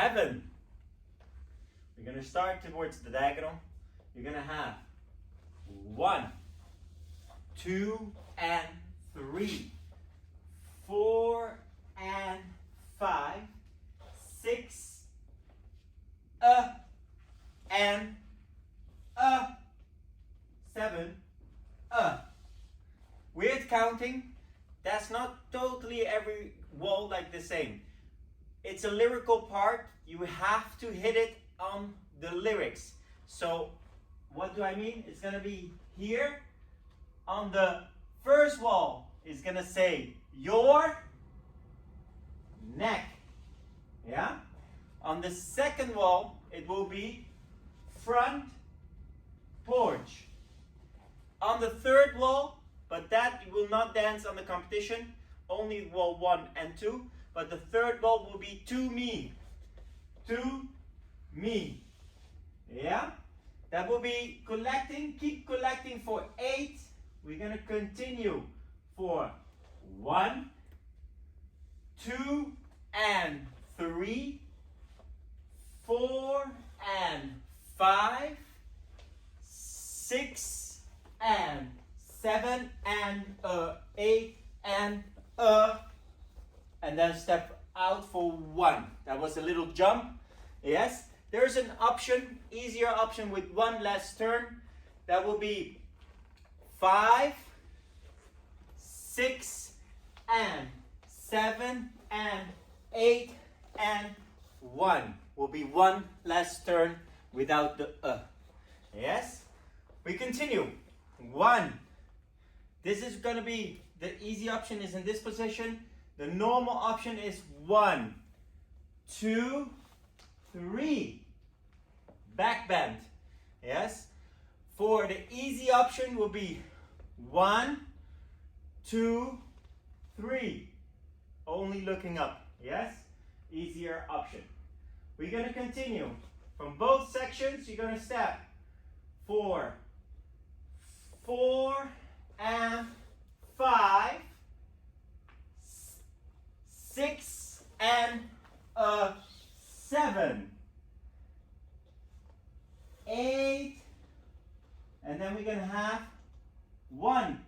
heaven. We're going to start towards the diagonal. You're going to have 1, 2, and 3, 4, and 5, 6, and 7, Weird counting. That's not totally every wall like the same. It's a lyrical part. You have to hit it on the lyrics. So what do I mean? It's gonna be here on the first wall. It's gonna say your neck. Yeah? On the second wall, it will be front porch. On the third wall, but that you will not dance on the competition, only wall 1 and 2, but the third wall will be to me. To me. Yeah? That will be collecting, keep collecting for 8. We're going to continue for 1, 2, and 3, 4, and 5, 6, and 7, and 8, and then step out for 1. That was a little jump. Yes, there's an option, easier option with one less turn. That will be 5, 6, and 7, and 8, and 1. Will be one less turn without the Yes, we continue. 1. This is going to be, the easy option is in this position. The normal option is 1, 2, 3. Back bend. Yes. For the easy option will be 1, 2, 3. Only looking up. Yes. Easier option. We're going to continue. From both sections, you're going to step 4, 4, and 5, 6, and 7, 8, and then we're going to have 1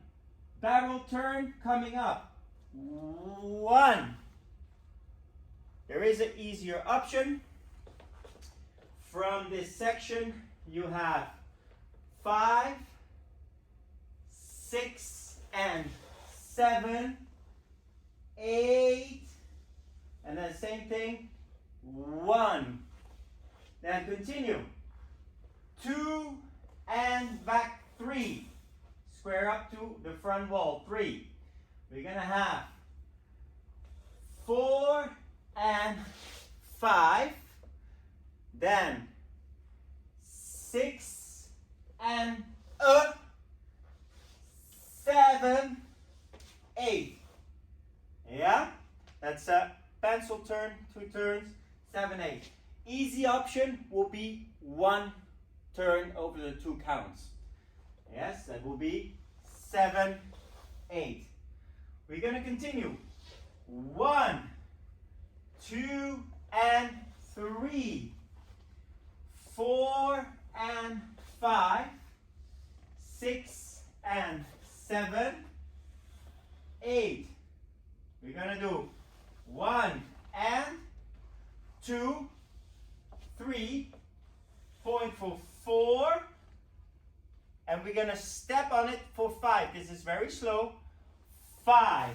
barrel turn coming up. 1. There is an easier option. From this section, you have 5, 6, and 7, 8, and then same thing, 1. Then continue. 2 and back 3. Square up to the front wall, 3. We're going to have 4 and 5. Then 6 and 7, 8. Yeah? That's a pencil turn, 2 turns, 7, 8. Easy option will be 1 turn over the 2 counts. Yes, that will be 7, 8. We're going to continue. 1, 2, and 3. 4 and 5. 6 and 7. 8. We're going to do 1 and 2, 3. Point for 4. And we're going to step on it for 5. This is very slow. 5.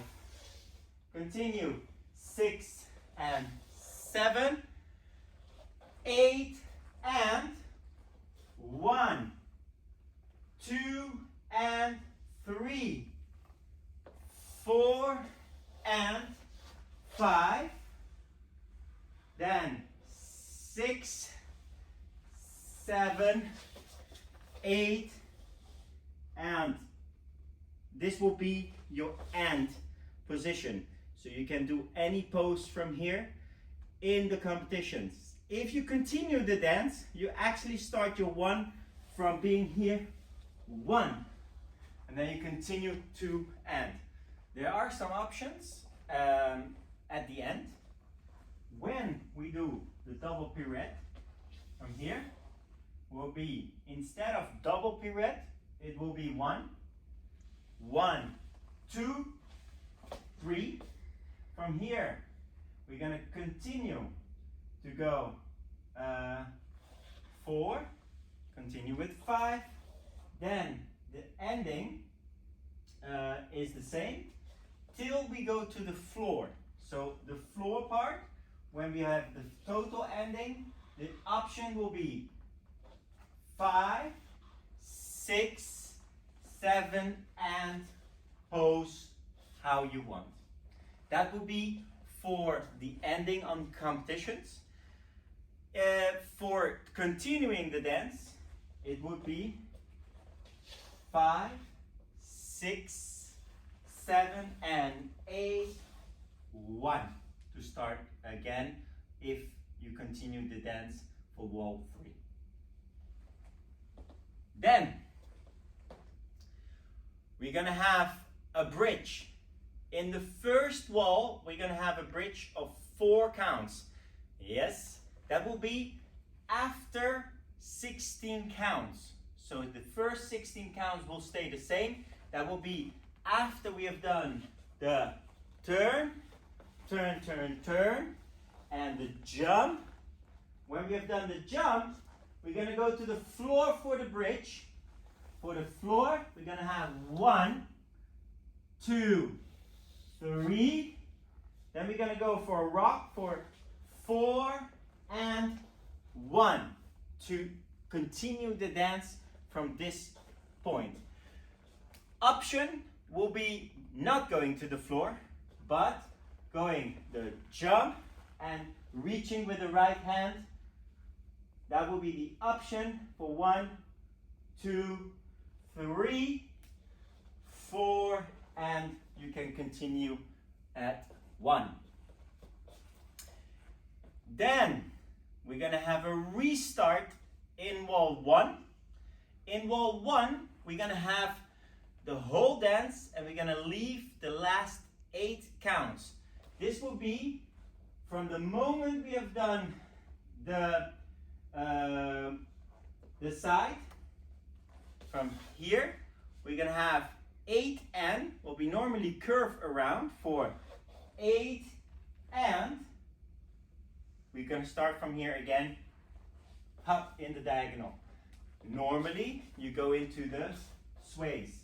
Continue. 6 and 7. 8 and 1. 2 and 3. 4 and 5. Then 6, 7, 8, and this will be your end position. So you can do any pose from here in the competitions. If you continue the dance, you actually start your 1 from being here, 1, and then you continue to end. There are some options at the end. When we do the double pirouette from here will be, instead of double pirouette, it will be 1, 1, 2, 3. From here, we're going to continue to go 4, continue with 5, then the ending is the same till we go to the floor. So the floor part, when we have the total ending, the option will be 5, 6, 7, and pose how you want. That will be for the ending on competitions. For continuing the dance, it would be 5, 6, 7, and 8, 1 to start again if you continue the dance for wall 3. Then we're gonna have a bridge. In the first wall, we're gonna have a bridge of 4 counts. Yes, that will be after 16 counts. So the first 16 counts will stay the same. That will be after we have done the turn, turn, turn, turn, and the jump. When we have done the jump, we're gonna go to the floor for the bridge. For the floor, we're gonna have 1, 2, 3. Then we're gonna go for a rock for 4 and 1 to continue the dance from this point. Option will be not going to the floor, but going the jump and reaching with the right hand. That will be the option for 1, 2, 3, 4, and you can continue at 1. Then we're gonna have a restart in wall 1. In wall 1, we're gonna have the whole dance and we're gonna leave the last 8 counts. This will be from the moment we have done the side. From here, we're gonna have 8 and, what we normally curve around for 8 and, we're gonna start from here again, up in the diagonal. Normally, you go into the sways.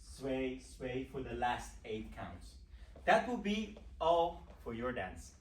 Sway, sway for the last 8 counts. That will be all for your dance.